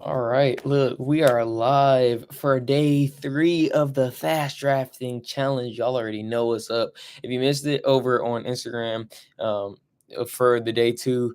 All right, look, we are live for day three of the fast drafting challenge. Y'all already know what's up. If you missed it over on Instagram, for the day two,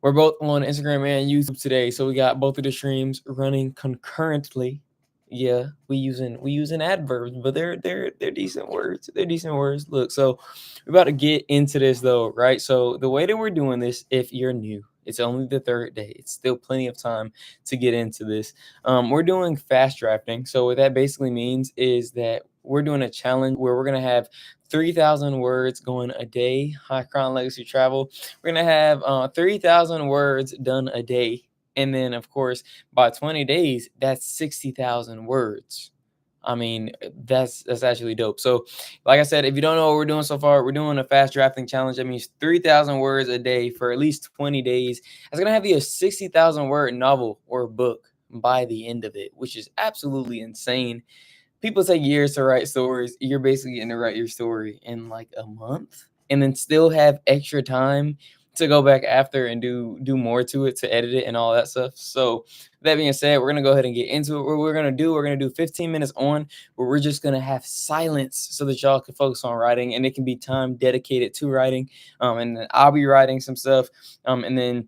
we're both on Instagram and YouTube today, so we got both of the streams running concurrently. Yeah, we using adverbs, but they're decent words. They're decent words. Look, so we're about to get into this though, right? So the way that we're doing this, if you're new, it's only the third day. It's still plenty of time to get into this. We're doing fast drafting. So what that basically means is that we're doing a challenge where we're gonna have 3,000 words going a day. High Crown Legacy Travel. We're gonna have 3,000 words done a day, and then of course by 20 days, that's 60,000 words. I mean, that's actually dope. So, like I said, if you don't know what we're doing so far, we're doing a fast drafting challenge. That means 3,000 words a day for at least 20 days. That's gonna have you a 60,000 word novel or book by the end of it, which is absolutely insane. People take years to write stories. You're basically getting to write your story in like a month, and then still have extra time to go back after and do more to it, to edit it and all that stuff. So that being said, we're gonna go ahead and get into it. What we're gonna do 15 minutes on where we're just gonna have silence so that y'all can focus on writing, and it can be time dedicated to writing. And then I'll be writing some stuff. And then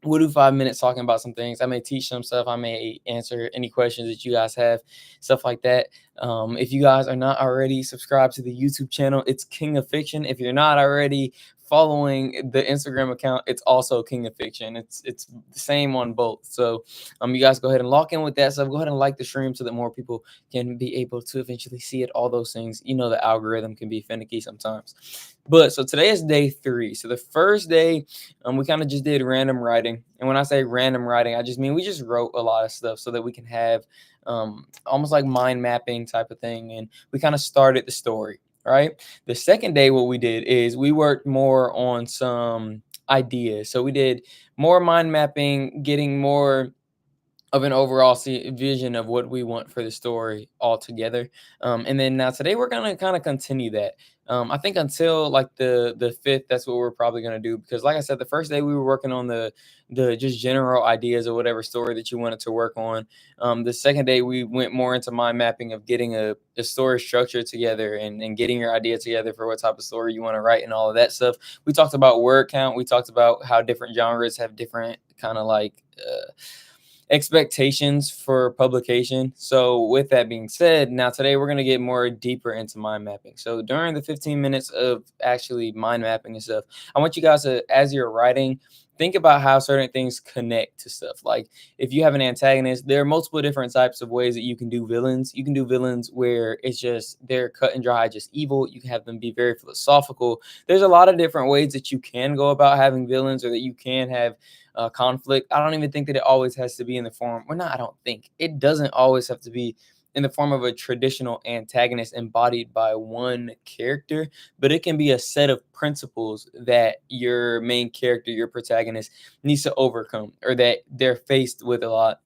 we'll do 5 minutes talking about some things. I may teach some stuff. I may answer any questions that you guys have, stuff like that. If you guys are not already subscribed to the YouTube channel, it's King of Fiction. If you're not already following the Instagram account, it's also King of Fiction. It's the same on both. So you guys go ahead and lock in with that stuff. Go ahead and like the stream so that more people can be able to eventually see it. All those things. You know, the algorithm can be finicky sometimes. But so today is day three. So the first day, we kind of just did random writing. And when I say random writing, I just mean we just wrote a lot of stuff so that we can have almost like mind mapping type of thing. And we kind of started the story, right? The second day, what we did is we worked more on some ideas. So we did more mind mapping, getting more of an overall vision of what we want for the story altogether. And then now today we're gonna kind of continue that. I think until like the fifth, that's what we're probably gonna do, because like I said, the first day we were working on the just general ideas of whatever story that you wanted to work on. The second day we went more into mind mapping of getting a story structure together, and getting your idea together for what type of story you want to write and all of that stuff. We talked about word count. We talked about how different genres have different kind of like expectations for publication. So with that being said, now today we're going to get more deeper into mind mapping. So during the 15 minutes of actually mind mapping and stuff, I want you guys to, as you're writing, think about how certain things connect to stuff. Like if you have an antagonist, there are multiple different types of ways that you can do villains. You can do villains where it's just they're cut and dry, just evil. You can have them be very philosophical. There's a lot of different ways that you can go about having villains, or that you can have conflict. I don't even think that it always has to be in the form, well, not, I don't think it doesn't always have to be in the form of a traditional antagonist embodied by one character, but it can be a set of principles that your main character, your protagonist, needs to overcome, or that they're faced with a lot,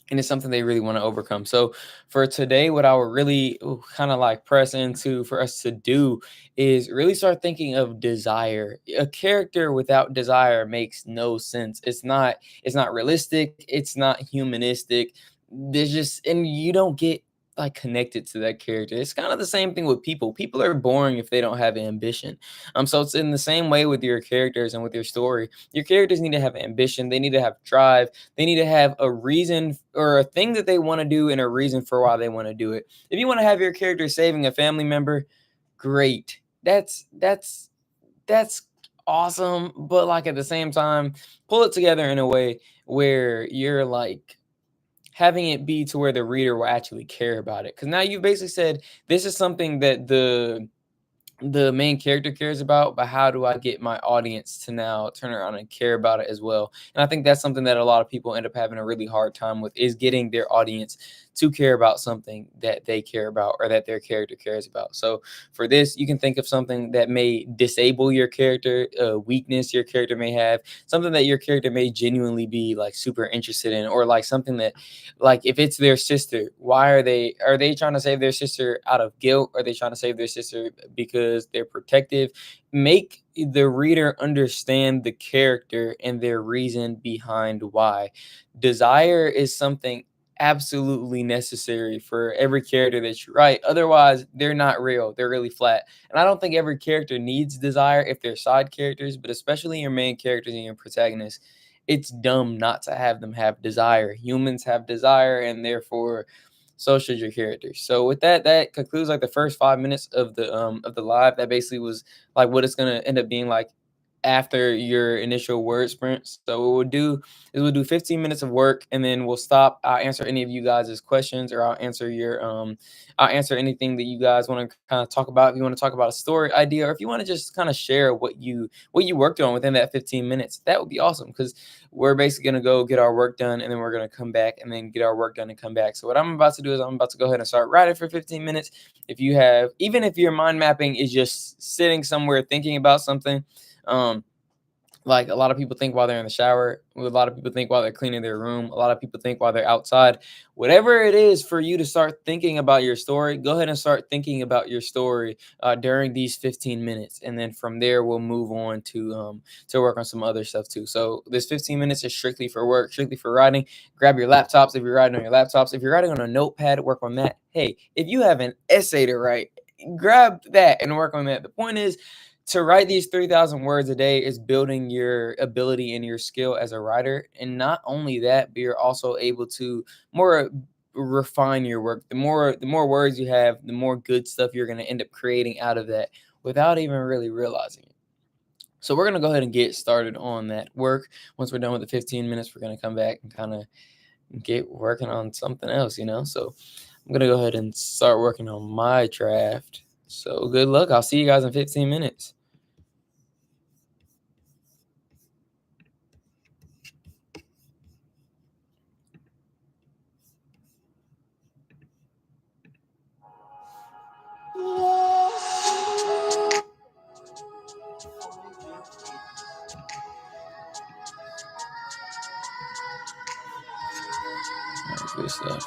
and it's something they really want to overcome. So for today, what I would really kind of like press into for us to do is really start thinking of desire. A character without desire makes no sense. It's not realistic, it's not humanistic. There's just, and you don't get like connected to that character. It's kind of the same thing with people. People are boring if they don't have ambition. So it's in the same way with your characters and with your story. Your characters need to have ambition, they need to have drive, they need to have a reason or a thing that they want to do, and a reason for why they want to do it. If you want to have your character saving a family member, great. That's awesome, but like at the same time, pull it together in a way where you're like having it be to where the reader will actually care about it. Because now you basically said this is something that the main character cares about, but how do I get my audience to now turn around and care about it as well? And I think that's something that a lot of people end up having a really hard time with, is getting their audience to care about something that they care about, or that their character cares about. So for this, you can think of something that may disable your character, a weakness your character may have, something that your character may genuinely be like super interested in, or like something that, like if it's their sister, why are they trying to save their sister out of guilt? Are they trying to save their sister because they're protective? Make the reader understand the character and their reason behind why. Desire is something absolutely necessary for every character that you write. Otherwise, they're not real. They're really flat. And I don't think every character needs desire if they're side characters, but especially your main characters and your protagonists, it's dumb not to have them have desire. Humans have desire, and therefore so should your characters. So with that, that concludes like the first 5 minutes of the live. That basically was like what it's gonna end up being like after your initial word sprint. So what we'll do is we'll do 15 minutes of work, and then we'll stop. I'll answer any of you guys' questions, or I'll answer anything that you guys want to kind of talk about. If you want to talk about a story idea, or if you want to just kind of share what you worked on within that 15 minutes, that would be awesome, because we're basically gonna go get our work done, and then we're gonna come back and then get our work done and come back. So what I'm about to do is I'm about to go ahead and start writing for 15 minutes. If you have, even if your mind mapping is just sitting somewhere thinking about something, um, like a lot of people think while they're in the shower, a lot of people think while they're cleaning their room, a lot of people think while they're outside. Whatever it is for you to start thinking about your story, go ahead and start thinking about your story during these 15 minutes, and then from there we'll move on to work on some other stuff too. So this 15 minutes is strictly for work, strictly for writing. Grab your laptops if you're writing on your laptops. If you're writing on a notepad, work on that. Hey, if you have an essay to write, grab that and work on that. The point is, to write these 3,000 words a day is building your ability and your skill as a writer. And not only that, but you're also able to more refine your work. The more words you have, the more good stuff you're going to end up creating out of that without even really realizing it. So we're going to go ahead and get started on that work. Once we're done with the 15 minutes, we're going to come back and kind of get working on something else, So I'm going to go ahead and start working on my draft. So good luck. I'll see you guys in 15 minutes. Good stuff.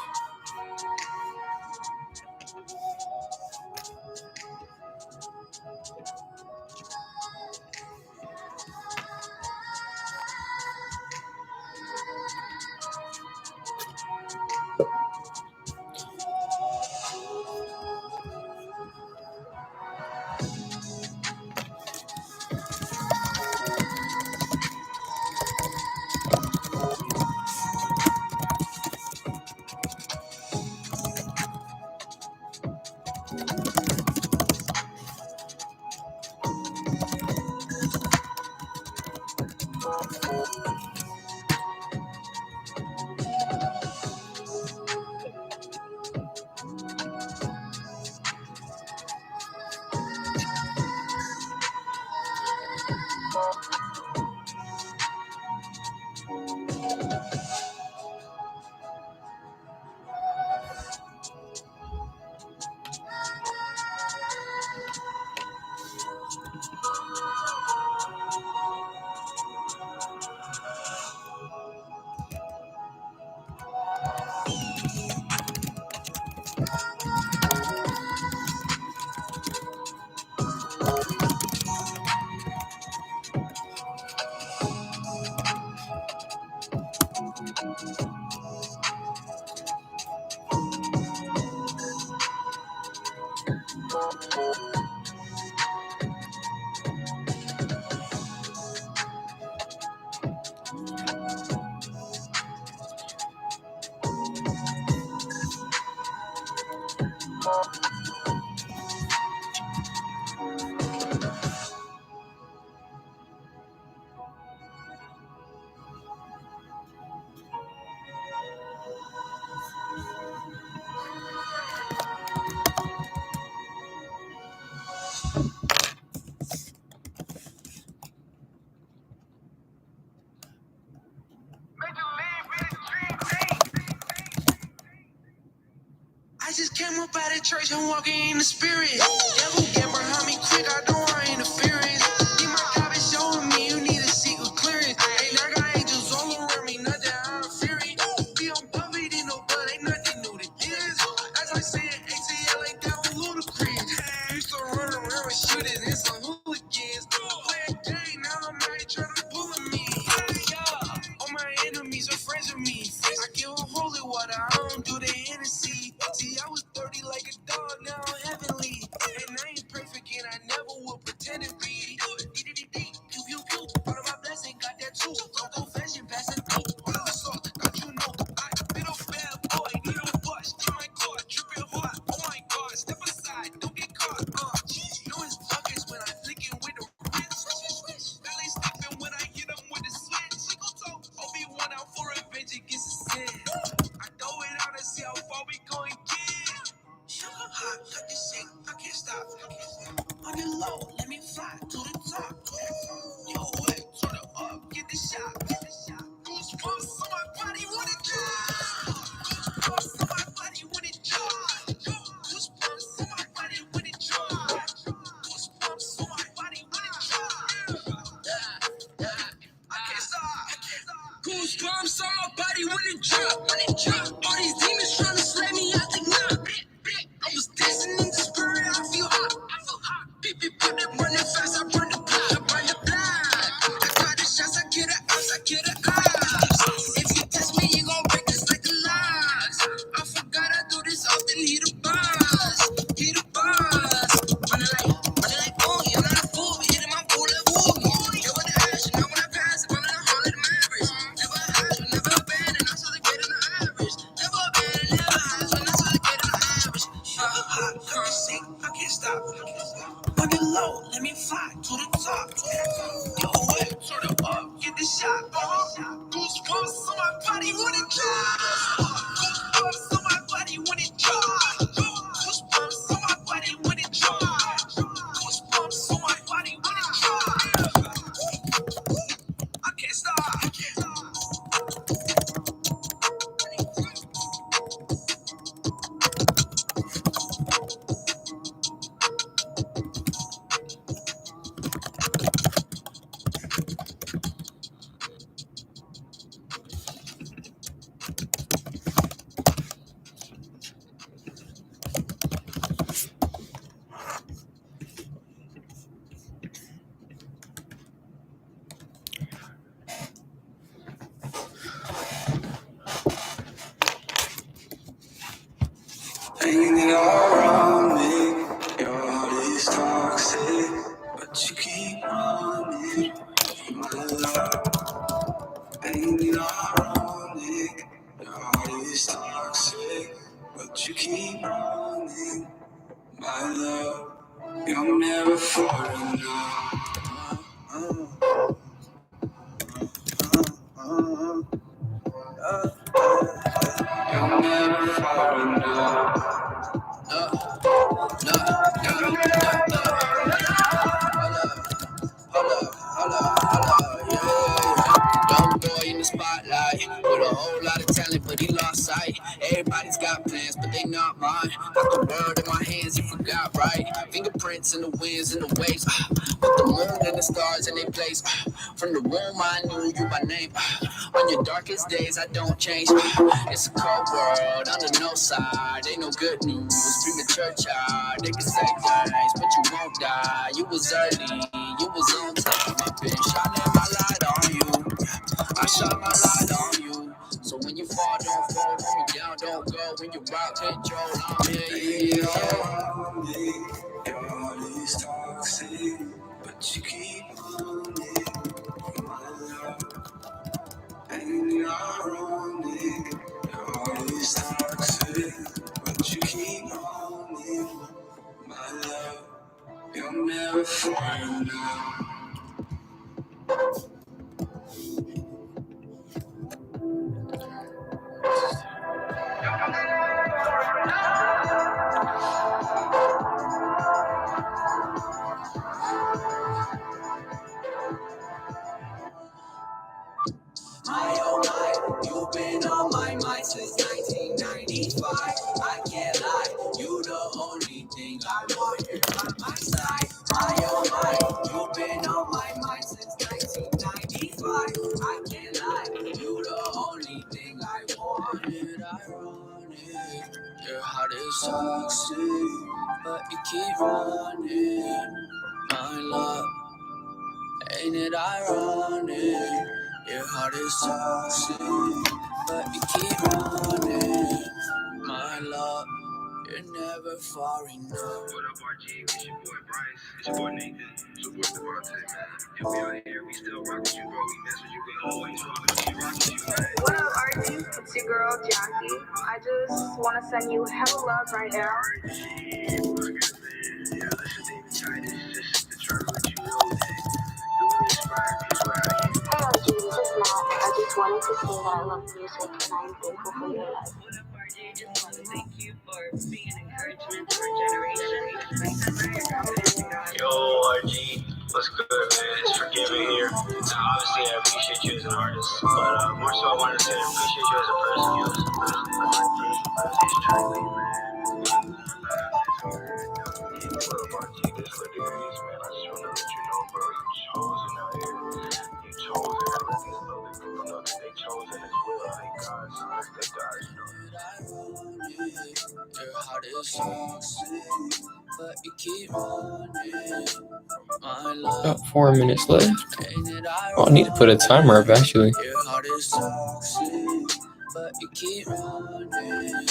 I just came up out of church and walking in the spirit. Devil get behind me quick, I don't want interference. Need my God is showing me you need a secret clearance. Ain't I got angels all around me, nothing I'm fearing. Be on public, ain't no blood, ain't nothing new to this. As I said, ATL ain't that one ludicrous. Used to run around and shoot it in some hooligans. Playing drop. All these demons trying to slay me, I think not. I was dancing in the spirit, I feel hot. Beep, beep, beep, they running fast, I burn the block, I burn the block. I got the shots, I kill the ops, I kill the ops. If you test me, you gon' break this like the locks. I forgot I do this often, he the boss. He the boss. Running like boogie, I'm not a fool, we hitting my fool like woogie. Yo, with the action, now when I pass it, I'm in a hall of the Mavericks. Never hide, never abandoned, I saw the get in the average. Never abandoned, never hide, when I saw the get in the average. Hot, current sick, I can't stop. On the low, let me fly to the top. Yo, wait, turn it up, get the shot. Goosebumps on my body when it drops. Goosebumps on my body when it drops. Goosebumps on my body when it drops. Goosebumps on my body when it drops. I can't stop. Ain't it all wrong, me? Your heart is toxic, but you keep running, my love. Ain't it all wrong, me? Your heart is toxic, but you keep running, my love. You'll never fall in love. You'll never fall in love. Young boy in the spotlight with a whole lot of talent, but he lost sight. Everybody's got plans, but they not mine. Got the world in my hands, you forgot, right? Fingerprints in the winds and the waves. Put the moon and the stars in their place. From the womb, I knew you by name. On your darkest days, I don't change. It's a cold world, under no side. Ain't no good news, premature child. They can say things, but you won't die. You was early, you was on time. I've been shining my light on you. I shine my light on you. So when you fall, don't fall. When you down, don't go. When you rock, control, I'm here. Your heart is toxic, but you keep running, my love. Ain't it ironic? Your heart is toxic, but you keep running, my love. You'll never find out. Oh my, you've been on my mind since 1995. I can't lie, you the only thing I want here by my side. Oh my, you've been on my mind since 1995. I can't lie, you the only thing I want. Ain't it ironic? Your heart is toxic, but you keep running, my love. Ain't it ironic? Your heart is toxic, but you keep running, my love. You're never far enough. What up, RG? It's your boy Bryce. It's your boy Nathan. It's your boy Devontae, man. And we out here, we still rockin' you, bro. We mess with you, we always rockin' you, man. What up, RG? It's your girl, Jackie. I just want to send you hella love right now. RG, yeah, listen, David Titus, just to try to let you know that the really inspired people out here. Hey, RG, this is Matt. I just wanted to say that I love music and I'm thankful for your life. What up, RJ? Just want to thank you for being an encouragement for a generation. Yo, RG, what's good, man? It's Forgiving here. Now, obviously, I appreciate you as an artist, but more so, I wanted to say I appreciate you as a person. You as a person. It's truly, man. What up, RG? This what it is, man. I just want to let you know, bro, you chosen out here. You chosen. I let these other people know that they chosen as well. Like, God's Your heart is toxic, but you keep running. My love. About 4 minutes left. Oh, I need to put a timer up actually. Your heart is toxic, but you keep running.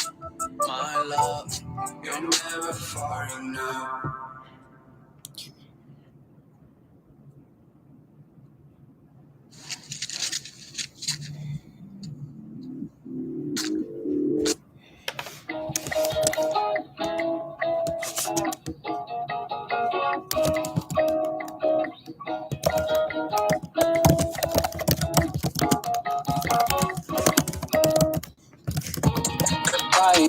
My love, you're never far enough. Bye.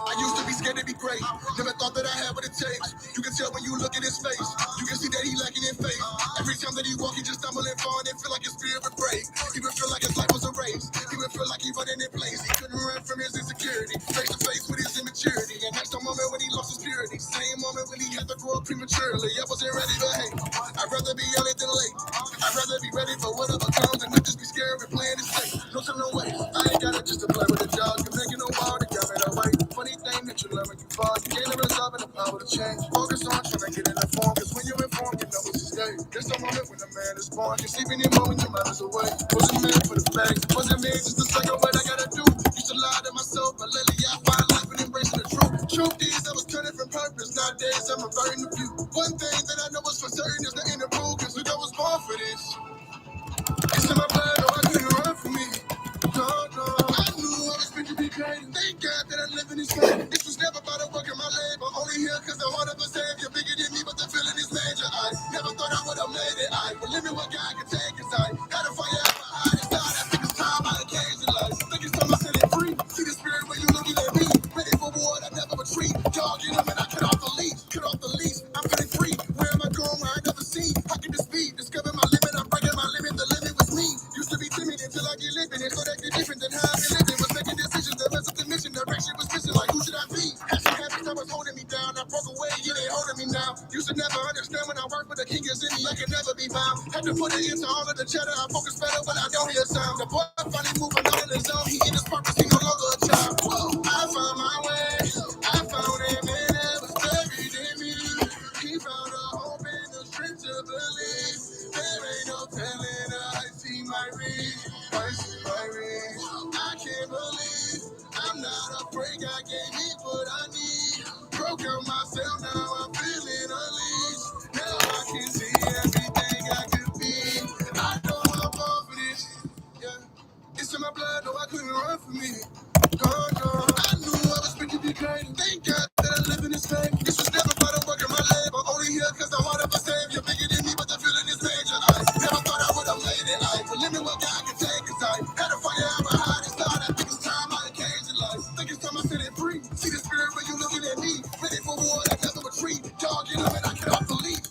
I used to be scared to be great. Never thought that I had what it takes. You can tell when you look at his face. You can see that he lacking in faith. Every time that he walk, he just stumble and fall, and it feel like his spirit would break. He would feel like his life was a race. He would feel like he running in place. He couldn't run from his insecurity. Face to face with his immaturity. And that's the moment when he lost his purity. Same moment when he had to grow up prematurely. I wasn't ready to hate. I'd rather be early than late. I'd rather be ready for whatever comes and not just be scared of playing it safe. No time, no way. I ain't got it just to play with the dog. You're making no ball to get me away. Funny thing that you learn when you fall. You gain the resolve and the power to change. Focus on trying to get in the form. Cause when you're informed, you know what's at stake. There's no moment when a man is born. You're sleeping in moment, your mind is away. Wasn't made for the facts. Wasn't made just to suck up what I gotta do. Used to lie to myself, but lately I find life and embracing the truth. Truth is, I was turning from purpose. Nowadays, I'm averting the view. One thing that I know is for certain is the inner rule. Cause look, I was born for this. It's in my blood, no, I couldn't run from me. No, no, I knew I was meant to be great. Thank God that I live in this way. This was never about a work in my leg. I'm only here cause the heart of a savior bigger than me, but the feeling is major. I never thought I would have made it. I will limit what God can take cause I had to fire out my eyes. I think it's time I occasion life. Think it's time I set it free. See the spirit when you looking at me. Ready for war, I never retreat. Dog in them and I cut off the leash. Cut off the leash, I'm feeling free. Where am I going where I never seen? How can this be? Discover my limit, I'm breaking my limit. The limit was me. Used to be timid until I get living. And so that get different than how I've been living. Was making decisions that mess up the mission. Direction was missing. Like who should I be? Had some habits that was holding me down. I broke away, yeah, they holding me now. Used to never understand when I work, but the king is in me. I can never be bound. Had to put it into all of the cheddar. I focus better when I don't hear sound. The boy finally moving out in his zone. He in his purpose, he no longer a child. Whoa, I found my way. I found him and it was buried in me. He found a hope and the strength to believe. There ain't no telling I see my reach. I see my reach. I can't believe I'm not afraid. God gave me what I need. Broke out myself, now I'm feeling unleashed. Now I can see everything I could be. I know I'm born for this. Yeah. It's in my blood, no, I couldn't run from me. No, no. I knew I was meant to be great. Thank God that I live in this fame. This was never about a work in my life. I'm only here cause the heart of a savior bigger than me, but the feeling is major. I never thought I would have made it. I will limit what God can take cause I had to fire out my heart and start. I think it's time I occasion life. Think it's time I set it free. See the spirit when you looking at me. Ready for war, I never retreat. Dog in them and I cut off the leash.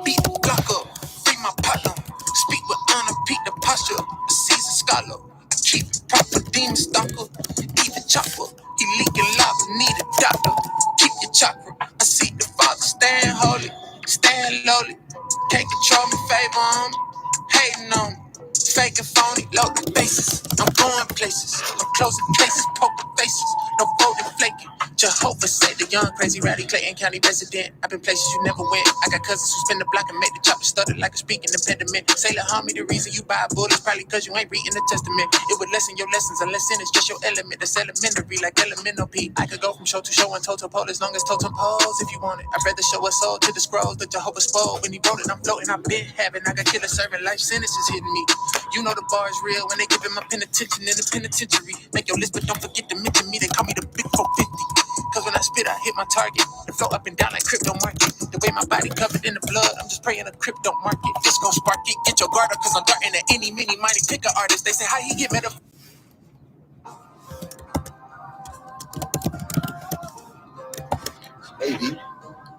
Beat the block up, free my partner. Speak with honor, peak the posture. A seasoned scholar. I keep proper demon stalker. Eat the chopper. He leaking lava, need a doctor. Keep your chakra. I see the father stand holy, stand lowly. Can't control me, favor on me. Hating on me. Fake and phony, loaded faces. I'm going places. I'm closing cases, poker faces. No voting flaking. Jehovah said the young, crazy, rowdy Clayton County resident. I've been places you never went. I got cousins who spin the block and make the chopper stutter like a speaking impediment. Sailor homie, the reason you buy a bullet is probably cause you ain't reading the testament. It would lessen your lessons unless sin is just your element. That's elementary, like elemental P. I could go from show to show and toe to pole as long as totem poles if you want it. I'd rather show a soul to the scrolls that Jehovah spoke. When he wrote it, I'm floating, I've been having. I got killer serving life sentences hitting me. You know the bar is real when they giving my penitentiary in the penitentiary. Make your list, but don't forget to mention me. They call me the Big 450. cause when I spit, I hit my target. The flow up and down like crypto market. The way my body covered in the blood, I'm just praying the crypto market. This gon' spark it, get your guard up, cause I'm darting at any, mini, mighty picker artist. They say, how he get meta? Hey,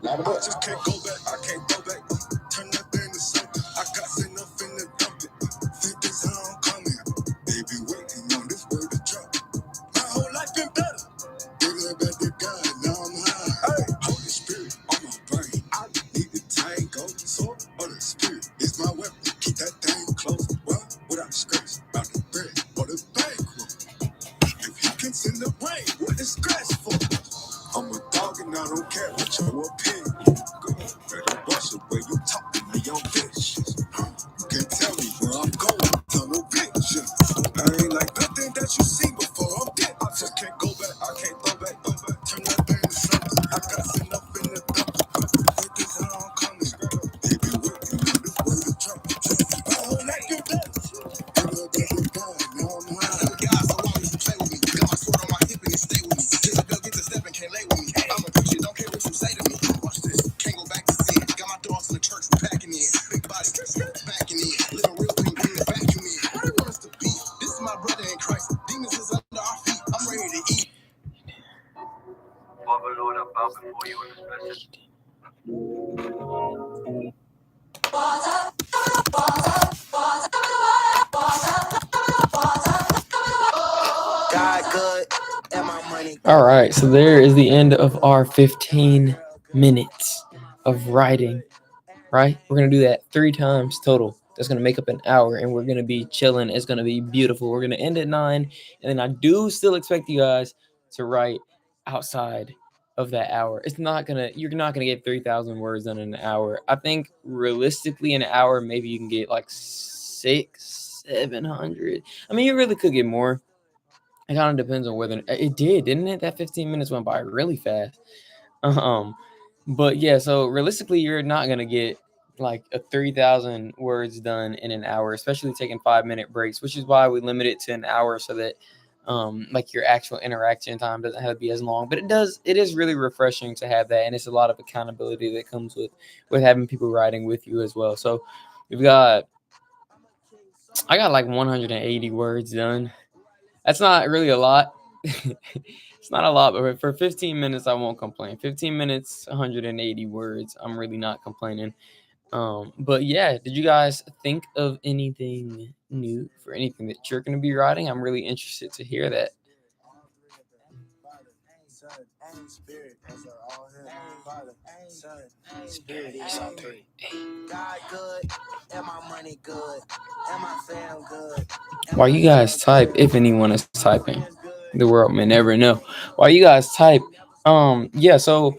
I just can't go back, I can't go back. Turn that thing to something. I got enough in the dump it. Think this how I'm coming. They be waiting on this word to drop. My whole life been better. Bigger about the God, now I'm high. Hey, Holy Spirit on my brain. I need the tango, sword or the spirit. It's my weapon. Keep that thing close. Well, without scratch, about the bread or the bankroll. If he can send the rain, what is scratch for? I'm a dog and I don't care what your opinion. Go, better watch it when you talk to me on vicious. You can't tell me where I'm going, tunnel vision. I ain't like nothing that you seen before. I'm dead. I just can't go back, I can't go back. Turn that thing to something. I got enough in the dump. Think this how I'm coming. They be waiting on this word to drop. My whole life been better. Bigger about the God, now I'm high. God so long as you play with me. Got my sword on my hip and it stay with me. Get the bill, get the step and can't lay with me. I'm a preacher, don't care what you say to me. Watch this, can't go back to sin. Got my dogs in the church packing in. Big body, backing in. Living real clean, bring the vacuum in. What do you want us to be? This is my brother in Christ. Demons is under our feet. I'm ready to eat. Father Lord, I bow before you in this message. God good, and my money. All right, so there is the end of our 15 minutes of writing, right? We're going to do that 3 times total. That's going to make up an hour, and we're going to be chilling. It's going to be beautiful. We're going to end at 9, and then I do still expect you guys to write outside of that hour. You're not going to get 3,000 words done in an hour. I think realistically in an hour, maybe you can get like 700. I mean, you really could get more. It kind of depends on whether it did, didn't it? That 15 minutes went by really fast. But yeah, so realistically, you're not gonna get like a 3,000 words done in an hour, especially taking 5-minute breaks, which is why we limit it to an hour so that like your actual interaction time doesn't have to be as long. But it is really refreshing to have that, and it's a lot of accountability that comes with having people writing with you as well. So I got like 180 words done. That's not really a lot. It's not a lot, but for 15 minutes, I won't complain. 15 minutes, 180 words. I'm really not complaining. But yeah, did you guys think of anything new for anything that you're going to be writing? I'm really interested to hear that. While you guys type, if anyone is typing, the world may never know. While you guys type, yeah, so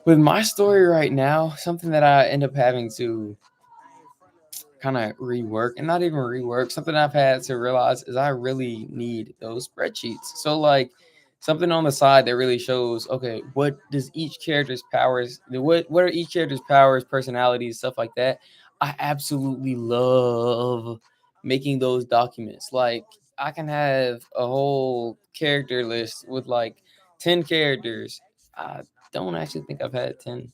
with my story right now, something that I end up having to kind of rework, and not even rework, something I've had to realize is I really need those spreadsheets. So like something on the side that really shows, okay, what are each character's powers, personalities, stuff like that. I absolutely love making those documents. Like I can have a whole character list with like 10 characters. I don't actually think I've had 10.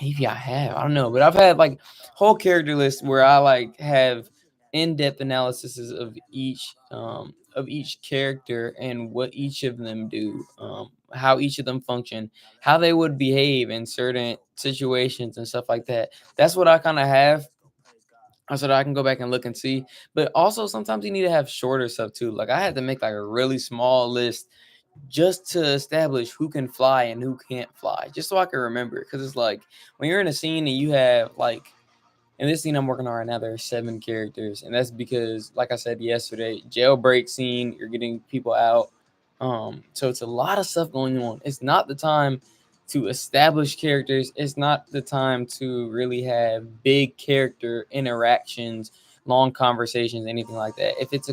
Maybe I have. I don't know, but I've had like whole character list where I like have in-depth analyses of each character and what each of them do, how each of them function, how they would behave in certain situations and stuff like that. That's what I kind of have, so that I can go back and look and see. But also sometimes you need to have shorter stuff too. Like I had to make like a really small list just to establish who can fly and who can't fly, just so I can remember. Because it's like when you're in a scene and you have like, in this scene I'm working on right now, there are 7 characters, and that's because, like I said yesterday, jailbreak scene, you're getting people out. So it's a lot of stuff going on. It's not the time to establish characters. It's not the time to really have big character interactions, long conversations, anything like that. If it's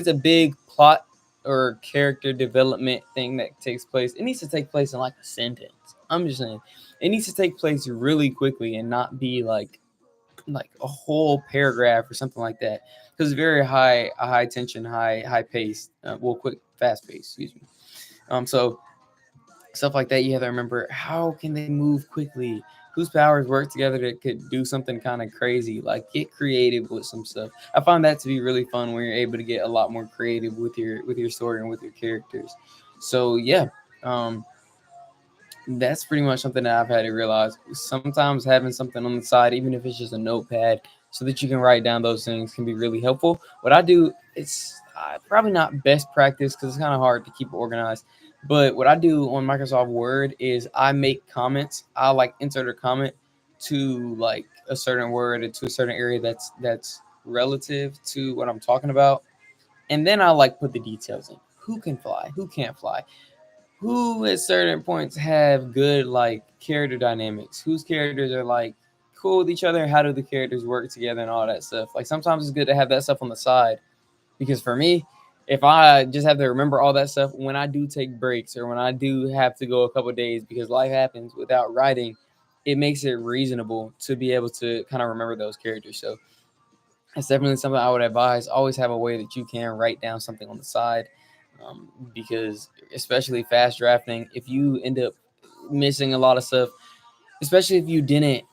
a big plot or character development thing that takes place, it needs to take place in like a sentence. I'm just saying, it needs to take place really quickly and not be like a whole paragraph or something like that, because it's very high tension, high pace, fast pace, excuse me. So stuff like that. You have to remember, how can they move quickly, whose powers work together that could do something kind of crazy. Like, get creative with some stuff. I find that to be really fun when you're able to get a lot more creative with your story and with your characters. So yeah, um that's pretty much something that I've had to realize. Sometimes having something on the side, even if it's just a notepad, so that you can write down those things, can be really helpful. What I do, it's probably not best practice because it's kind of hard to keep organized. But what I do on Microsoft Word is I make comments. I like insert a comment to like a certain word or to a certain area that's relative to what I'm talking about, and then I like put the details in. Who can fly? Who can't fly? Who at certain points have good like character dynamics, whose characters are like cool with each other, how do the characters work together and all that stuff. Like, sometimes it's good to have that stuff on the side, because for me, if I just have to remember all that stuff when I do take breaks or when I do have to go a couple days because life happens without writing, it makes it reasonable to be able to kind of remember those characters. So that's definitely something I would advise. Always have a way that you can write down something on the side, because especially fast drafting, if you end up missing a lot of stuff, especially if you didn't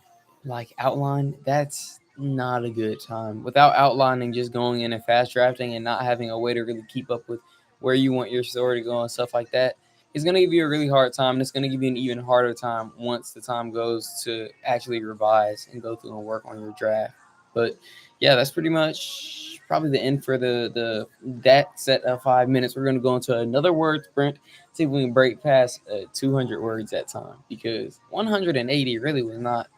like outline, that's not a good time. Without outlining, just going in and fast drafting and not having a way to really keep up with where you want your story to go and stuff like that, it's going to give you a really hard time. And it's going to give you an even harder time once the time goes to actually revise and go through and work on your draft. But yeah, that's pretty much probably the end for the that set of 5 minutes. We're going to go into another word sprint, see if we can break past 200 words that time, because 180 really was not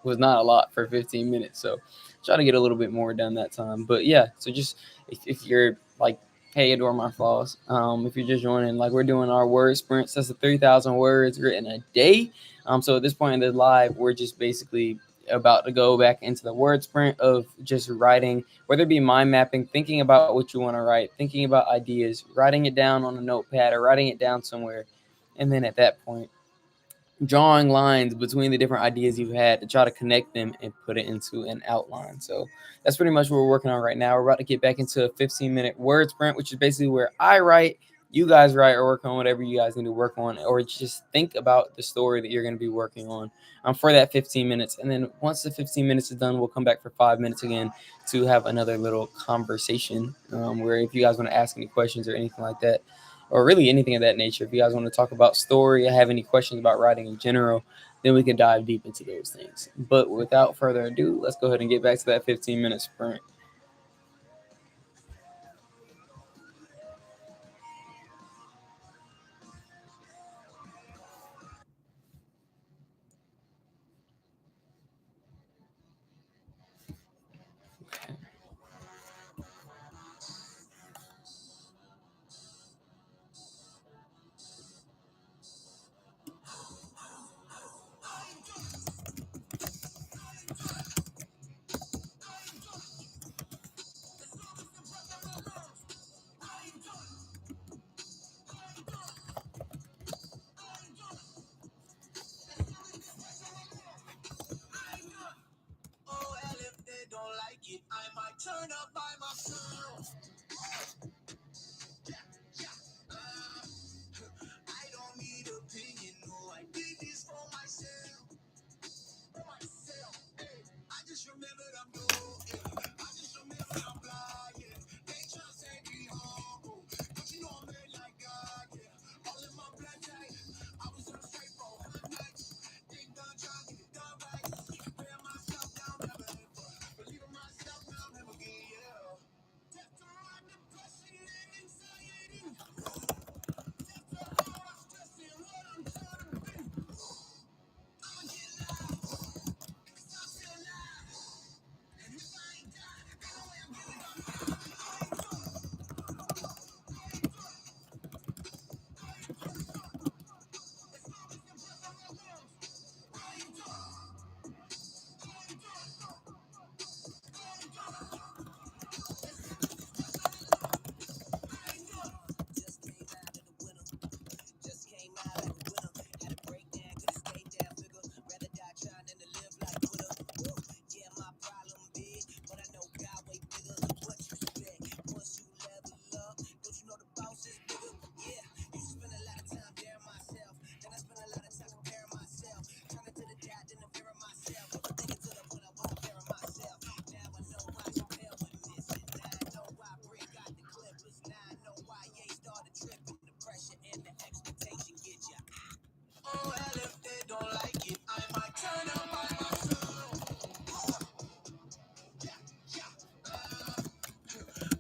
a lot for 15 minutes. So try to get a little bit more done that time. But yeah, so just if you're like, hey, adore my flaws. If you're just joining, like, we're doing our word sprints. That's the 3,000 words written a day. So at this point in the live, we're just basically about to go back into the word sprint of just writing, whether it be mind mapping, thinking about what you want to write, thinking about ideas, writing it down on a notepad or writing it down somewhere. And then at that point, drawing lines between the different ideas you've had to try to connect them and put it into an outline. So that's pretty much what we're working on right now. We're about to get back into a 15-minute word sprint, which is basically where I write, you guys write or work on whatever you guys need to work on, or just think about the story that you're going to be working on for that 15 minutes. And then once the 15 minutes is done, we'll come back for 5 minutes again to have another little conversation, where if you guys want to ask any questions or anything like that, or really anything of that nature. If you guys want to talk about story, or have any questions about writing in general, then we can dive deep into those things. But without further ado, let's go ahead and get back to that 15-minute sprint. well, if they don't like it, I might turn up by myself.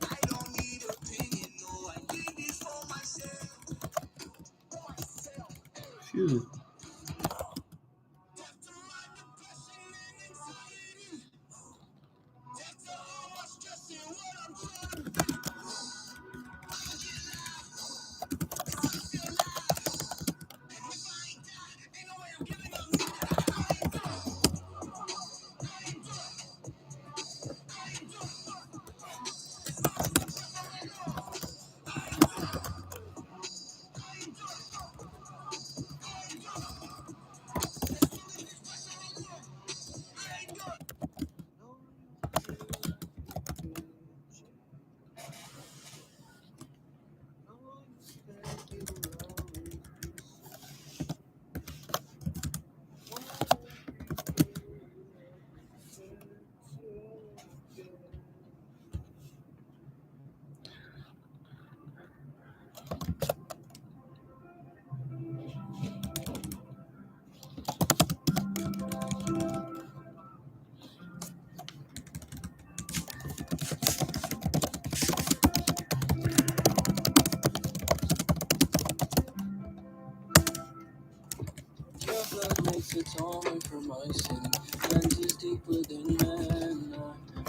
I don't need opinion, no, I did this for myself. Phew. Your blood makes atonement for my sin. Cleanses deeper than man.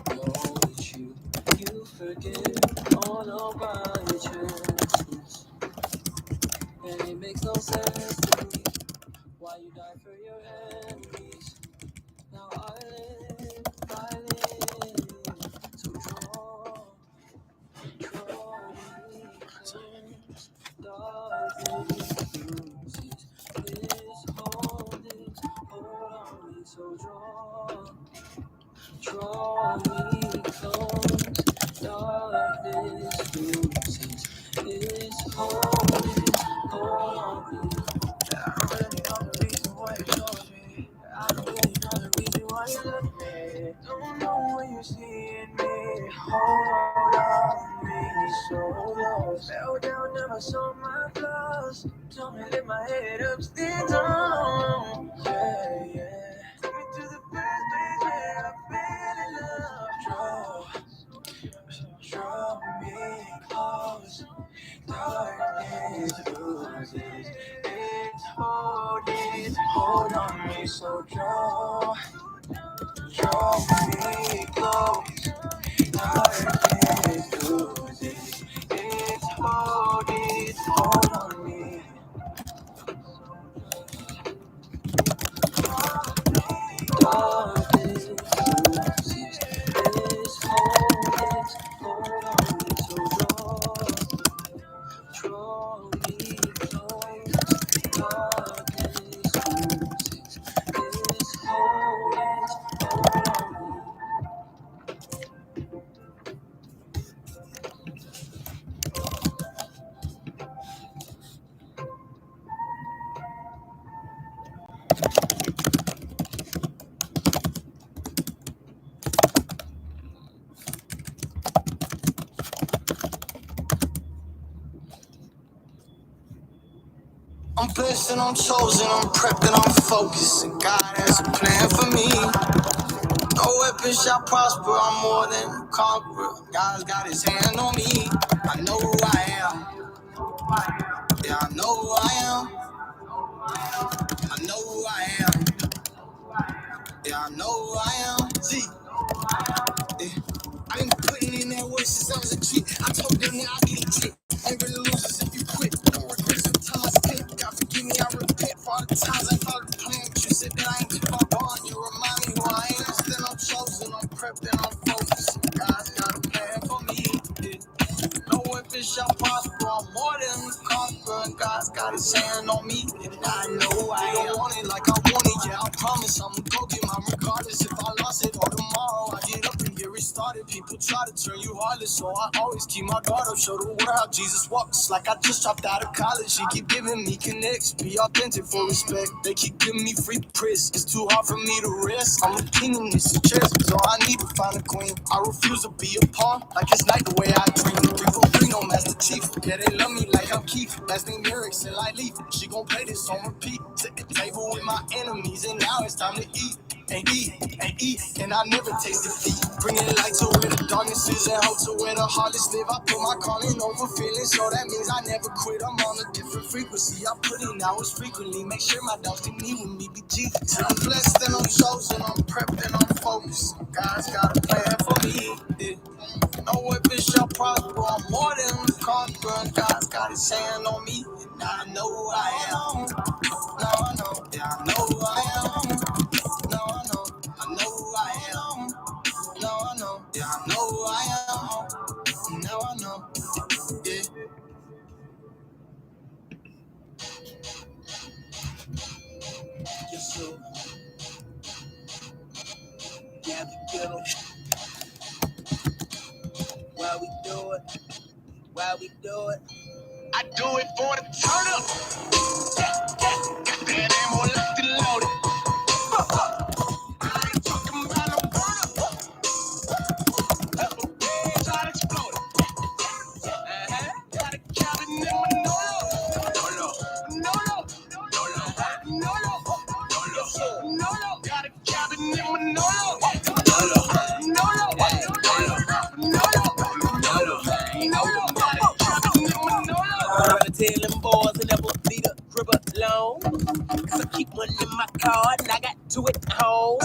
I know it's you. You forgive all of my transgressions. And it makes no sense to me why you died for your enemies. Now I live. So draw me close. Darkness loses its hold on me. So draw me close. Darkness loses its hold on me. I don't really know the reason why you chose me. I don't really know the reason why you love me. Don't know when you're seeing me. Hold on me, so lost. Fell down, never saw my flaws. Told me lift my head up, stand on. Yeah. Take me to the first place where I fell in love. Draw me close. Darkness loses its hold on me, so draw me close. Darkness loses its hold on me. Darkness loses its hold on me, so draw me close. Darkness loses its hold on me. I'm blessed and I'm chosen, I'm prepped and I'm focused, and God has a plan for me. No weapon shall prosper, I'm more than a conqueror. God's got his hand on me. I know who I am. Yeah, I know who I am. I know who I am. Yeah, I know who I am. See, yeah. I've been putting in that work since I was a kid. I told them that I'd be legit. Ain't really losers if you quit. No regrets for the time I spent. God forgive me, I repent for all the times I followed the plan. But you said that I ain't keep my bond. You remind me who I am. Still I'm chosen, I'm prepped and I'm focused. God's got a plan for me. Yeah. No weapon shall prosper, I'm more than a conqueror. And God's got his hand on me. And I know I don't want it like I want it. Yeah, I promise I'ma go get mine regardless. If I lost it or tomorrow, I get up and get restarted. hearted. People try to turn you heartless, so I always keep my guard up. Show the world how Jesus walks, like I just dropped out of college. He keep giving me connects, be authentic for respect. They keep giving me free press, it's too hard for me to rest. I'm a king in this chest, so I need to find a queen. I refuse to be a pawn, like it's night the way I dream. 343, no Master Chief. Yeah, they love me like I'm Keith. Last name Eric, till I leave. She gon' play this on repeat. Set the table with my enemies, and now it's time to eat. And eat, and I never taste defeat. Bringing light to where the darkness is and hope to where the heartless live. I put my calling over feelings, so that means I never quit. I'm on a different frequency. I put in hours frequently. Make sure my dogs can meet with me, be Jesus. I'm blessed and I'm chosen, I'm prepped and I'm focused. God's got a plan for me. Yeah. No weapon shall prosper. I'm more than a conqueror. God's got his hand on me, and I know who I am. No, I know, yeah, I know who I am. No, I know who I am. No, I know, yeah, I know who I am. Now I know, yeah. Yes, sir. Yeah, we do. Why we do it? Why we do it? I do it for the turn up. Got that ammo locked and loaded. I ain't talking about no burn up. Up a bitch, I'd explode it. Got a cabin in Manolo. Manolo. Got a cabin in Manolo. I'm tell them boys to never leave the crib alone. Cause I keep one in my car and I got two at home.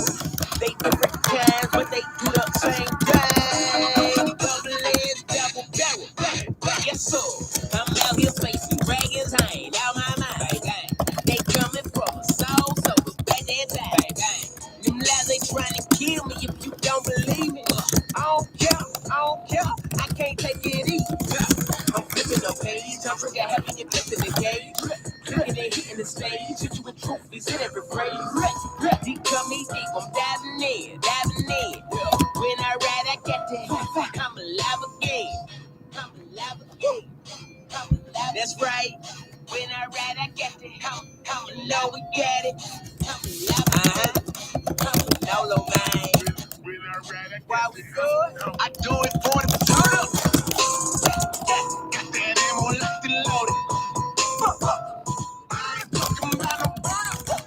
They different kinds, but they do the same thing. Double edged, double barrel. Yes, sir. I'm out here facing dragons, I ain't out my mind. They coming from a soul, so it's back that time. Them lies they trying to kill me if you don't believe me. I don't care, I can't take it easy. I'm flipping the page, I'm trigger happy and flipping the gauge. Clicking and hitting the stage, hit you with trophies in every phrase. Deep cut me deep, I'm diving in. When I ride, I get to I'm alive again. That's right. When I ride, I get to I'm low, we get it. I'm low, man. Why we do it? I do it for the turn up. Got that ammo locked and loaded. I ain't talking about no burn up.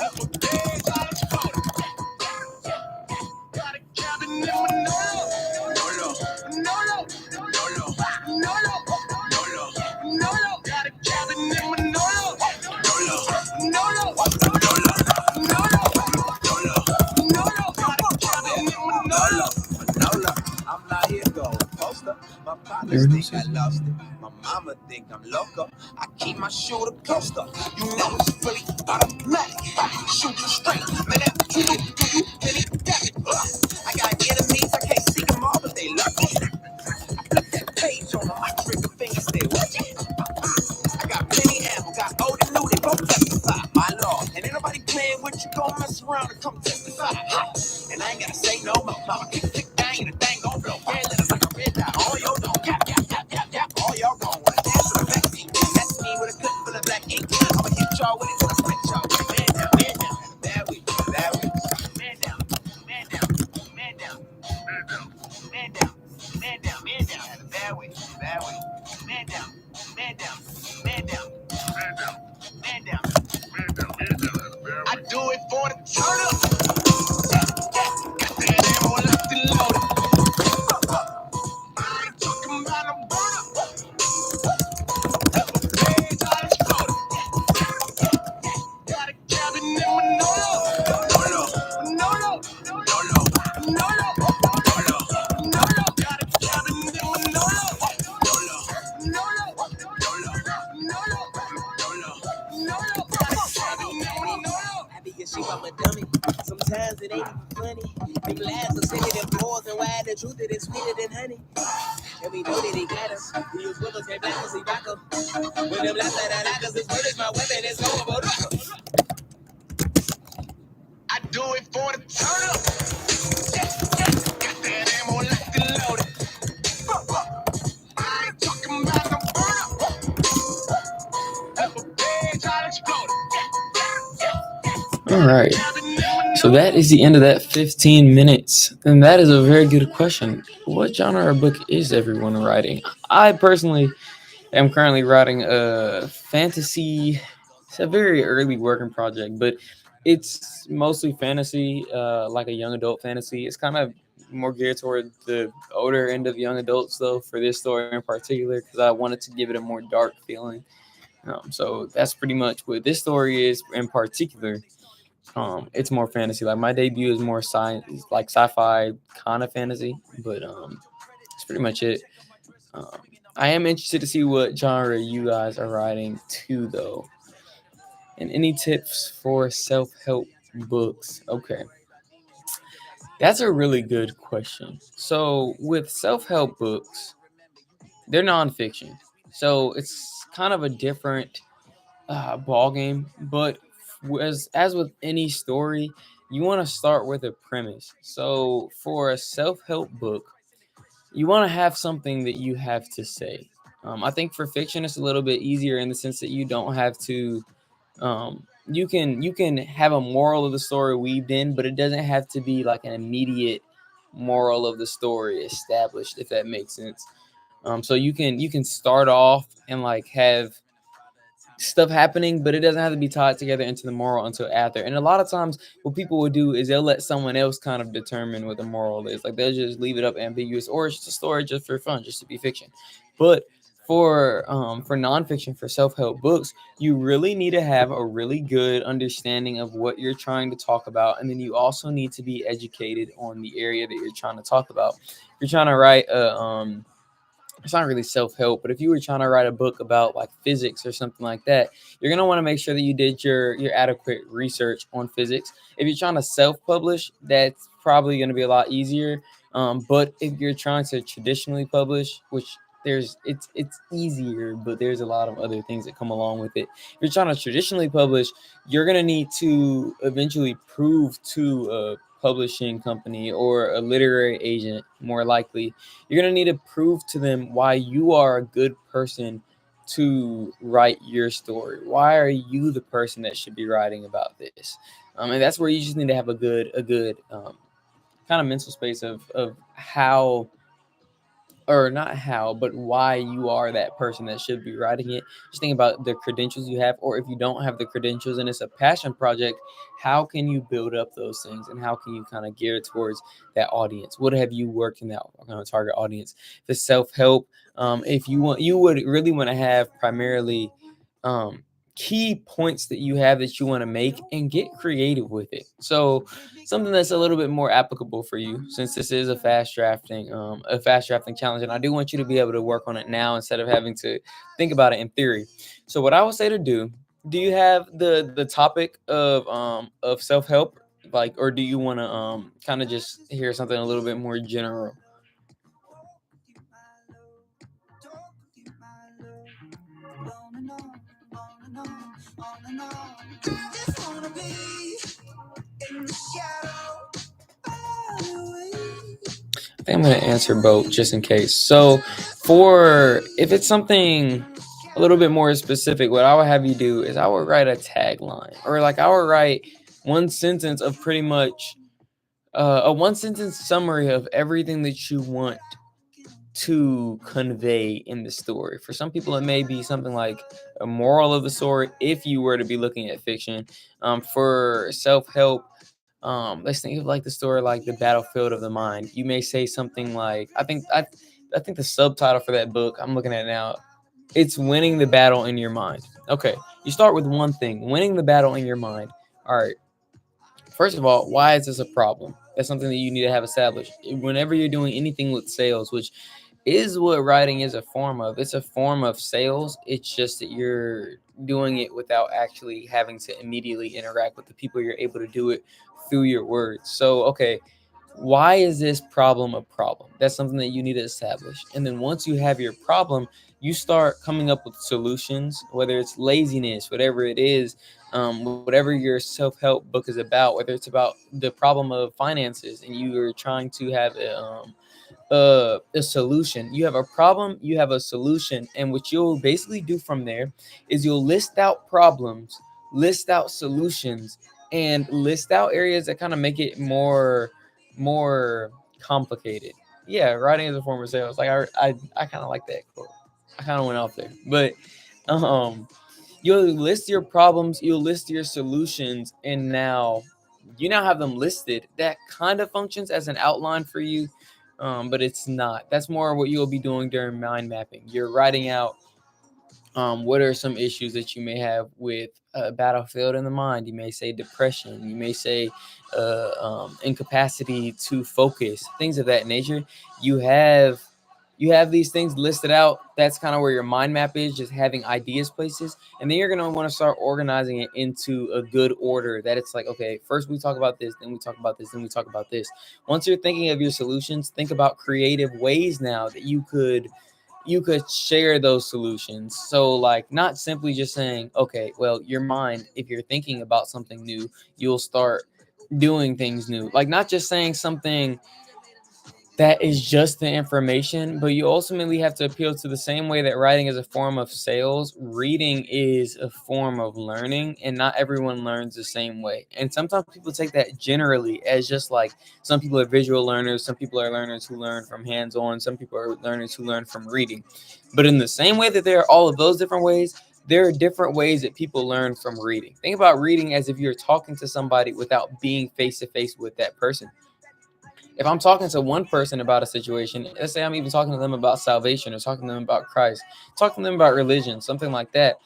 Up a bitch, I explode it. Got a cabin in Manolo. Got a cabin in Manolo. I'm not here going poster. My partner think I lost it. My mama think I'm loco. I keep my shooter coaster. You know it's fully automatic. Shoot you straight. Man, that you really got it. I got enemies, I can't see them all, but they love me. I flip that page on them, my trigger fingers stay watching. I got plenty ammo, got old and new, they both testify. My lord, and ain't nobody playing with you, gon' mess around and come testify. And I ain't gotta say no more. Mama kick bang, and the thing gon' blow. Red letters like a red dot. All your don't cap. All y'all wrong. Wanna dance to the backseat. That's me with a clip full of black ink. I'ma hit y'all with it till I split y'all. Man down. There we. Man down. There we. Man down. I do it for the turn up. Got that ammo locked and loaded. I ain't talking about no burn up. Up a page, I explode it. Got a cabin in Manolo. Got a cabin in Manolo. I be a sheep, I'm a dummy. Sometimes it ain't even funny. People ask us, say that them boys and why the truth it is sweeter than honey. And we know that they got us. We use whippers, they black us, we rock them. When them laughs at us, this word is my weapon, it's over. I do it for the turn up. All right. So that is the end of that 15 minutes. And that is a very good question. What genre of book is everyone writing? I personally am currently writing a fantasy. It's a very early working project, but it's mostly fantasy, like a young adult fantasy. It's kind of more geared toward the older end of young adults, though, for this story in particular, because I wanted to give it a more dark feeling. So that's pretty much what this story is in particular. It's more fantasy. Like my debut is more science, like sci-fi kind of fantasy, but that's pretty much it. Um, I am interested to see what genre you guys are writing too, though. And any tips for self-help books? Okay, that's a really good question. So with self-help books, they're nonfiction, so it's kind of a different ball game. But as with any story, you want to start with a premise. So for a self-help book, you want to have something that you have to say. I think for fiction, it's a little bit easier in the sense that you don't have to. You can have a moral of the story weaved in, but it doesn't have to be like an immediate moral of the story established, if that makes sense. So you can start off and like have stuff happening, but it doesn't have to be tied together into the moral until after. And a lot of times, what people will do is they'll let someone else kind of determine what the moral is. Like they'll just leave it up ambiguous, or it's just a story just for fun, just to be fiction. But for nonfiction, for self-help books, you really need to have a really good understanding of what you're trying to talk about, and then you also need to be educated on the area that you're trying to talk about. If you're trying to write a it's not really self-help, but if you were trying to write a book about like physics or something like that, you're going to want to make sure that you did your adequate research on physics. If you're trying to self-publish, that's probably going to be a lot easier. But if you're trying to traditionally publish, which it's easier, but there's a lot of other things that come along with it. If you're trying to traditionally publish, you're going to need to eventually prove to a publishing company or a literary agent, more likely, you're going to need to prove to them why you are a good person to write your story. Why are you the person that should be writing about this? And that's where you just need to have a good kind of mental space of how, or not how, but why you are that person that should be writing it. Just think about the credentials you have, or if you don't have the credentials and it's a passion project, how can you build up those things, and how can you kind of gear towards that audience? What have you worked in that target audience? The self-help, if you would really want to have primarily key points that you have that you want to make, and get creative with it. So something that's a little bit more applicable for you, since this is a fast drafting challenge, and I do want you to be able to work on it now instead of having to think about it in theory. So what I would say to do you have the topic of self-help, like, or do you want to kind of just hear something a little bit more general? I think I'm going to answer both just in case. So, for if it's something a little bit more specific, what I would have you do is I would write a tagline, or like I would write one sentence of pretty much a one sentence summary of everything that you want to convey in the story. For some people, it may be something like a moral of the story if you were to be looking at fiction. For self help, let's think of like the story like the battlefield of the mind. You may say something like, I think the subtitle for that book, I'm looking at it now, it's winning the battle in your mind. Okay, you start with one thing, winning the battle in your mind. All right, first of all, why is this a problem? That's something that you need to have established whenever you're doing anything with sales, which is what writing is a form of. It's a form of sales. It's just that you're doing it without actually having to immediately interact with the people. You're able to do it through your words. So, okay, why is this problem a problem? That's something that you need to establish. And then once you have your problem, you start coming up with solutions, whether it's laziness, whatever it is, whatever your self-help book is about, whether it's about the problem of finances and you are trying to have a solution. You have a problem, you have a solution, and what you'll basically do from there is you'll list out problems, list out solutions, and list out areas that kind of make it more complicated. Yeah, writing is a form of sales. Like I kind of like that quote. I kind of went off there, but um, you'll list your problems, you'll list your solutions, and now you now have them listed. That kind of functions as an outline for you, but it's not. That's more what you'll be doing during mind mapping. You're writing out what are some issues that you may have with a battlefield in the mind. You may say depression. You may say incapacity to focus, things of that nature. You have these things listed out. That's kind of where your mind map is, just having ideas places. And then you're going to want to start organizing it into a good order that it's like, okay, first we talk about this, then we talk about this, then we talk about this. Once you're thinking of your solutions, think about creative ways now that you could share those solutions. So like not simply just saying, okay, well, your mind, if you're thinking about something new, you'll start doing things new. Like not just saying something that is just the information, but you ultimately have to appeal to the same way that writing is a form of sales, reading is a form of learning, and not everyone learns the same way. And sometimes people take that generally as just like some people are visual learners, some people are learners who learn from hands-on, some people are learners who learn from reading. But in the same way that there are all of those different ways, there are different ways that people learn from reading. Think about reading as if you're talking to somebody without being face to face with that person. If I'm talking to one person about a situation, let's say I'm even talking to them about salvation or talking to them about Christ, talking to them about religion, something like that,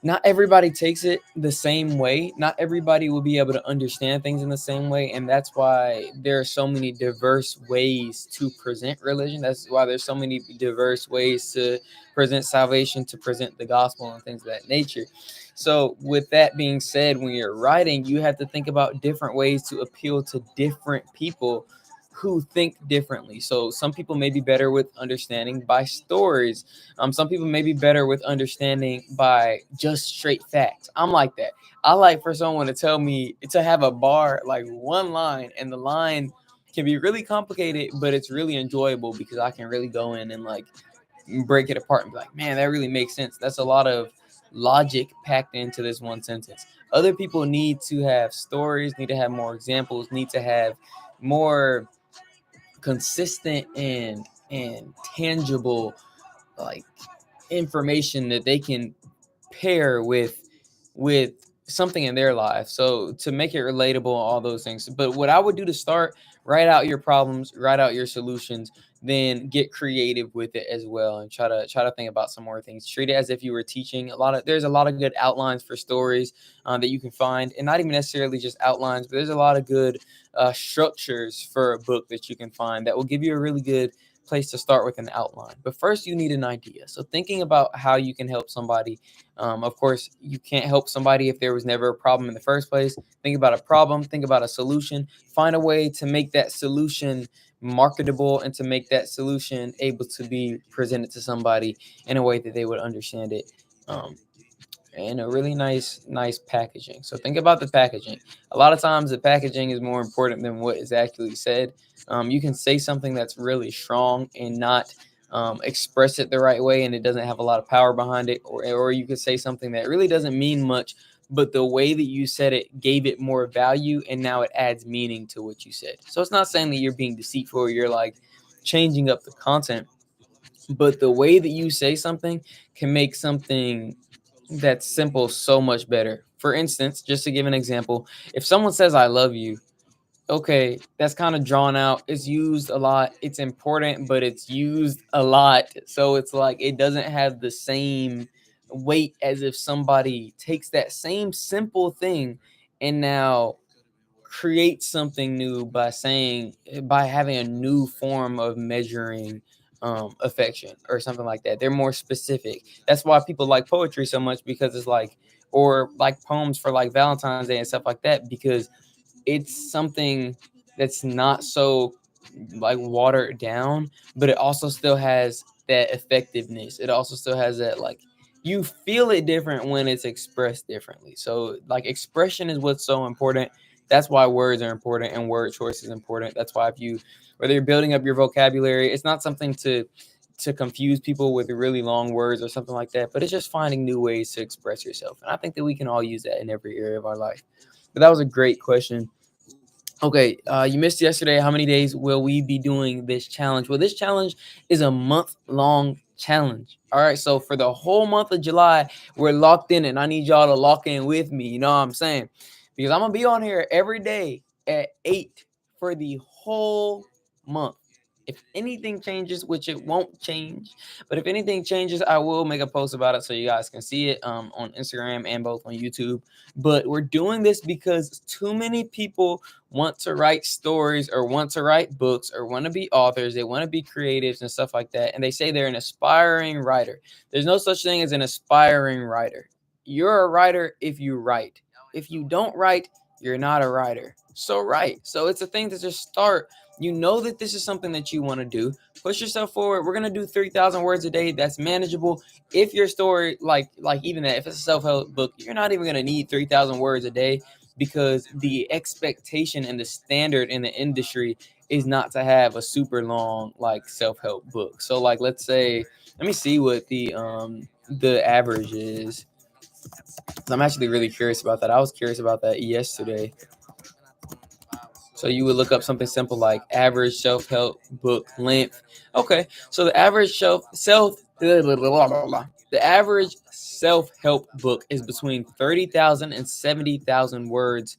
not everybody takes it the same way. Not everybody will be able to understand things in the same way. And that's why there are so many diverse ways to present religion. That's why there's so many diverse ways to present salvation, to present the gospel and things of that nature. So with that being said, when you're writing, you have to think about different ways to appeal to different people who think differently. So some people may be better with understanding by stories. Some people may be better with understanding by just straight facts. I'm like that. I like for someone to tell me to have a bar, like one line, and the line can be really complicated, but it's really enjoyable because I can really go in and like break it apart and be like, man, that really makes sense. That's a lot of logic packed into this one sentence. Other people need to have stories, need to have more examples, need to have more consistent and tangible like information that they can pair with something in their life, so to make it relatable, all those things. But what I would do to start, write out your problems, write out your solutions, then get creative with it as well, and try to think about some more things. Treat it as if you were teaching. There's a lot of good outlines for stories that you can find, and not even necessarily just outlines, but there's a lot of good structures for a book that you can find that will give you a really good place to start with an outline. But first you need an idea. So thinking about how you can help somebody. Of course, you can't help somebody if there was never a problem in the first place. Think about a problem, think about a solution, find a way to make that solution marketable and to make that solution able to be presented to somebody in a way that they would understand it. And a really nice packaging. So think about the packaging. A lot of times the packaging is more important than what is actually said. You can say something that's really strong and not express it the right way, and it doesn't have a lot of power behind it, or you could say something that really doesn't mean much, but the way that you said it gave it more value, and now it adds meaning to what you said. So it's not saying that you're being deceitful or you're like changing up the content, but the way that you say something can make something that's simple so much better. For instance, just to give an example, if someone says I love you, okay, that's kind of drawn out. It's used a lot. It's important, but it's used a lot. So it's like it doesn't have the same weight as if somebody takes that same simple thing and now create something new by having a new form of measuring affection or something like that. They're more specific. That's why people like poetry so much, because it's like, or like poems for like Valentine's Day and stuff like that, because it's something that's not so like watered down, but it also still has that effectiveness. It also still has that like you feel it different when it's expressed differently. So like expression is what's so important. That's why words are important and word choice is important. That's why whether you're building up your vocabulary, it's not something to confuse people with really long words or something like that, but it's just finding new ways to express yourself. And I think that we can all use that in every area of our life. But that was a great question. Okay, you missed yesterday. How many days will we be doing this challenge? Well, this challenge is a month-long challenge. All right, so for the whole month of July, we're locked in, and I need y'all to lock in with me. You know what I'm saying? Because I'm gonna be on here every day at 8 for the whole month. If anything changes, which it won't change, but if anything changes, I will make a post about it so you guys can see it on Instagram and both on YouTube. But we're doing this because too many people want to write stories or want to write books or want to be authors. They want to be creatives and stuff like that. And they say they're an aspiring writer. There's no such thing as an aspiring writer. You're a writer if you write. If you don't write, you're not a writer. So write. So it's a thing to just start. You know that this is something that you want to do. Push yourself forward. We're going to do 3,000 words a day. That's manageable. If your story, like even that, if it's a self-help book, you're not even going to need 3,000 words a day, because the expectation and the standard in the industry is not to have a super long like self-help book. So like, let's say, let me see what the average is. I'm actually really curious about that. I was curious about that yesterday. So you would look up something simple like average self-help book length. Okay, so the average the average self-help book is between 30,000 and 70,000 words.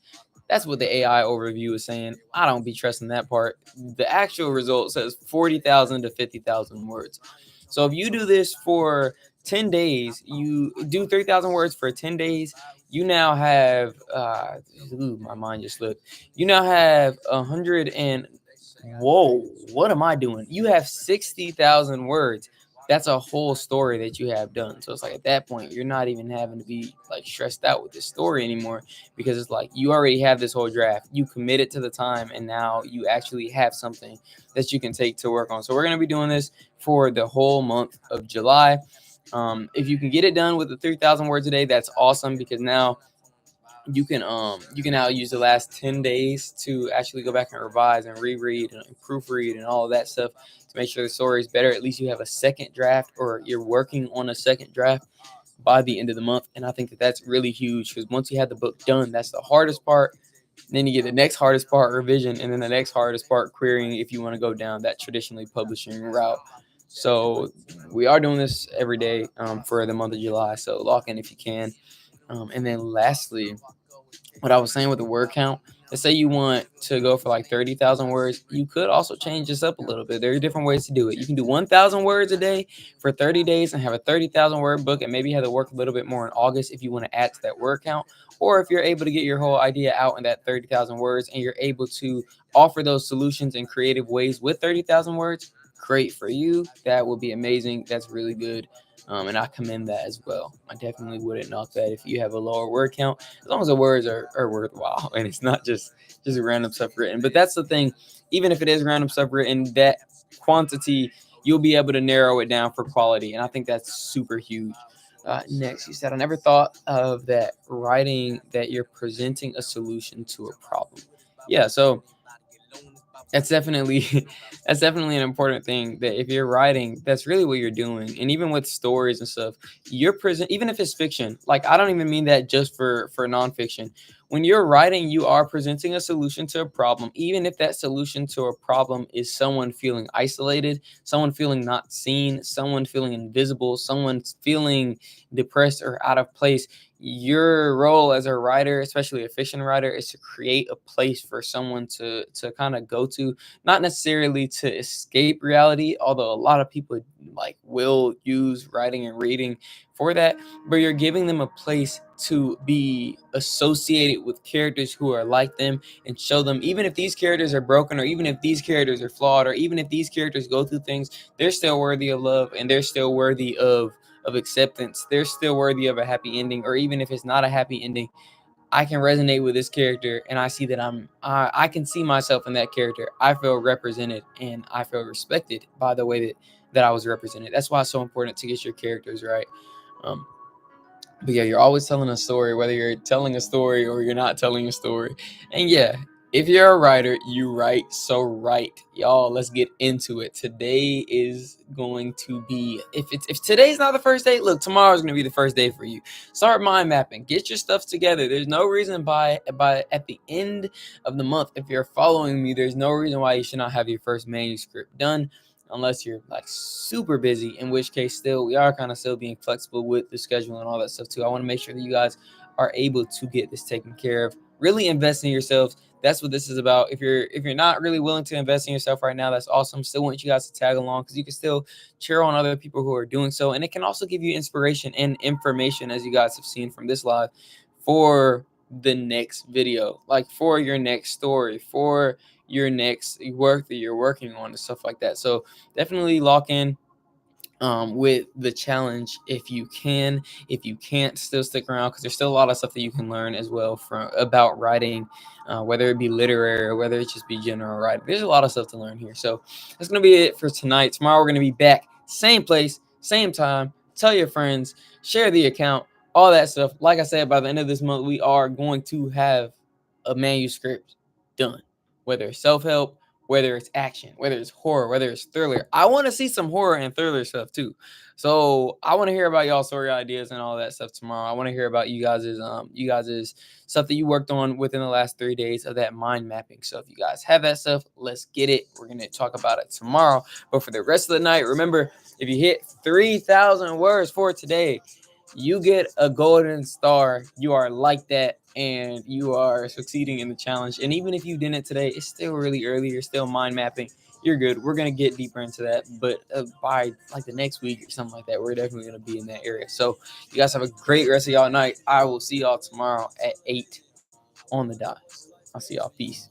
That's what the AI overview is saying. I don't be trusting that part. The actual result says 40,000 to 50,000 words. So if you do this for 10 days, you do 3,000 words for 10 days, you now have, my mind just slipped. You now have 100 and, whoa, what am I doing? You have 60,000 words. That's a whole story that you have done. So it's like at that point, you're not even having to be like stressed out with this story anymore, because it's like you already have this whole draft. You committed to the time, and now you actually have something that you can take to work on. So we're going to be doing this for the whole month of July. If you can get it done with the 3,000 words a day, that's awesome, because now you can now use the last 10 days to actually go back and revise and reread and proofread and all of that stuff to make sure the story is better. At least you have a second draft, or you're working on a second draft by the end of the month. And I think that that's really huge, because once you have the book done, that's the hardest part. Then you get the next hardest part, revision, and then the next hardest part, querying, if you want to go down that traditionally publishing route. So we are doing this every day for the month of July. So lock in if you can. And then lastly, what I was saying with the word count, let's say you want to go for like 30,000 words. You could also change this up a little bit. There are different ways to do it. You can do 1,000 words a day for 30 days and have a 30,000 word book, and maybe have to work a little bit more in August if you want to add to that word count. Or if you're able to get your whole idea out in that 30,000 words and you're able to offer those solutions in creative ways with 30,000 words, great for you. That would be amazing. That's really good. And I commend that as well. I definitely wouldn't knock that if you have a lower word count, as long as the words are worthwhile and it's not just random stuff written. But that's the thing. Even if it is random stuff written, that quantity, you'll be able to narrow it down for quality. And I think that's super huge. Next, you said, I never thought of that writing that you're presenting a solution to a problem. Yeah, so that's definitely an important thing, that if you're writing, that's really what you're doing. And even with stories and stuff, you're present, even if it's fiction. Like, I don't even mean that just for nonfiction. When you're writing, you are presenting a solution to a problem, even if that solution to a problem is someone feeling isolated, someone feeling not seen, someone feeling invisible, someone feeling depressed or out of place. Your role as a writer, especially a fiction writer, is to create a place for someone to kind of go to, not necessarily to escape reality, although a lot of people like will use writing and reading for that, but you're giving them a place to be associated with characters who are like them, and show them, even if these characters are broken, or even if these characters are flawed, or even if these characters go through things, they're still worthy of love, and they're still worthy of acceptance. They're still worthy of a happy ending. Or even if it's not a happy ending, I can resonate with this character, and I see that I can see myself in that character. I feel represented, and I feel respected by the way that I was represented. That's why it's so important to get your characters right. But yeah, you're always telling a story, whether you're telling a story or you're not telling a story. And yeah, If you're a writer, you write, so write. Y'all, let's get into it. Today is going to be, if today's not the first day, look, tomorrow's going to be the first day for you. Start mind mapping. Get your stuff together. There's no reason by at the end of the month, if you're following me, there's no reason why you should not have your first manuscript done, unless you're like super busy, in which case still we are kind of still being flexible with the schedule and all that stuff too. I want to make sure that you guys are able to get this taken care of. Really invest in yourselves. That's what this is about. If you're not really willing to invest in yourself right now, that's awesome. Still want you guys to tag along, because you can still cheer on other people who are doing so, and it can also give you inspiration and information, as you guys have seen from this live, for the next video, like for your next story, for your next work that you're working on and stuff like that. So definitely lock in with the challenge if you can. If you can't, still stick around, because there's still a lot of stuff that you can learn as well from about writing, whether it be literary or whether it just be general writing. There's a lot of stuff to learn here. So that's gonna be it for tonight. Tomorrow we're gonna be back, same place, same time. Tell your friends, share the account, all that stuff. Like I said, by the end of this month, we are going to have a manuscript done, whether it's self-help, whether it's action, whether it's horror, whether it's thriller. I want to see some horror and thriller stuff too. So I want to hear about y'all story ideas and all that stuff tomorrow. I want to hear about you guys' stuff that you worked on within the last 3 days of that mind mapping. So if you guys have that stuff, let's get it. We're going to talk about it tomorrow. But for the rest of the night, remember, if you hit 3,000 words for today, you get a golden star. You are like that, and you are succeeding in the challenge. And even if you didn't today, it's still really early. You're still mind mapping. You're good. We're going to get deeper into that, but by like the next week or something like that, we're definitely going to be in that area. So you guys have a great rest of y'all night. I will see y'all tomorrow at 8 on the dot. I'll see y'all. Peace.